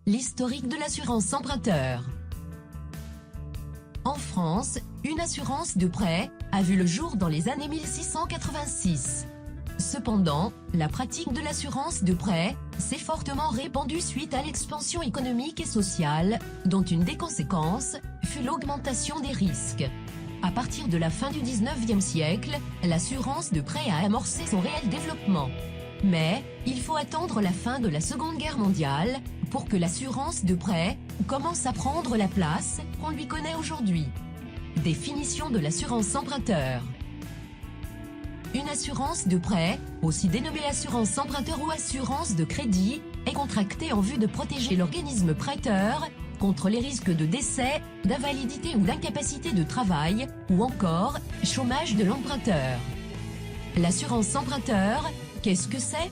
L'historique de l'assurance emprunteur. En France, une assurance de prêt a vu le jour dans les années 1686. Cependant, la pratique de l'assurance de prêt s'est fortement répandue suite à l'expansion économique et sociale, dont une des conséquences fut l'augmentation des risques. À partir de la fin du 19e siècle, l'assurance de prêt a amorcé son réel développement. Mais, il faut attendre la fin de la Seconde Guerre mondiale pour que l'assurance de prêt commence à prendre la place qu'on lui connaît aujourd'hui. Définition de l'assurance emprunteur. Une assurance de prêt, aussi dénommée assurance emprunteur ou assurance de crédit, est contractée en vue de protéger l'organisme prêteur contre les risques de décès, d'invalidité ou d'incapacité de travail, ou encore chômage de l'emprunteur. L'assurance emprunteur, qu'est-ce que c'est?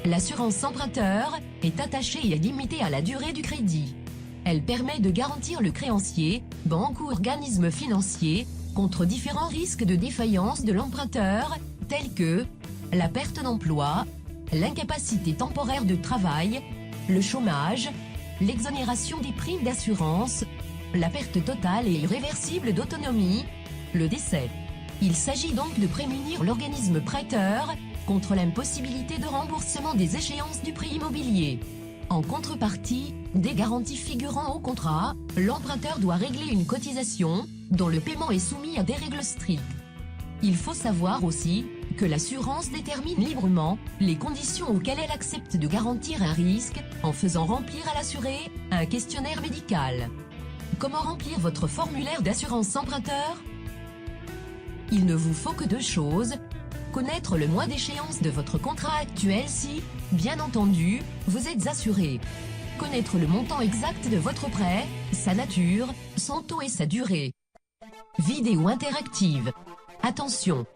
L'assurance emprunteur est attachée et est limitée à la durée du crédit. Elle permet de garantir le créancier, banque ou organisme financier, contre différents risques de défaillance de l'emprunteur, tels que la perte d'emploi, l'incapacité temporaire de travail, le chômage, l'exonération des primes d'assurance, la perte totale et irréversible d'autonomie, le décès. Il s'agit donc de prémunir l'organisme prêteur contre l'impossibilité de remboursement des échéances du prêt immobilier. En contrepartie des garanties figurant au contrat, l'emprunteur doit régler une cotisation, dont le paiement est soumis à des règles strictes. Il faut savoir aussi que l'assurance détermine librement les conditions auxquelles elle accepte de garantir un risque, en faisant remplir à l'assuré un questionnaire médical. Comment remplir votre formulaire d'assurance emprunteur? Il ne vous faut que deux choses: connaître le mois d'échéance de votre contrat actuel si, bien entendu, vous êtes assuré. Connaître le montant exact de votre prêt, sa nature, son taux et sa durée. Vidéo interactive. Attention!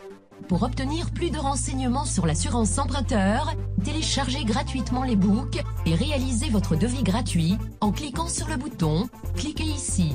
Pour obtenir plus de renseignements sur l'assurance emprunteur, téléchargez gratuitement les books et réalisez votre devis gratuit en cliquant sur le bouton « Cliquez ici ».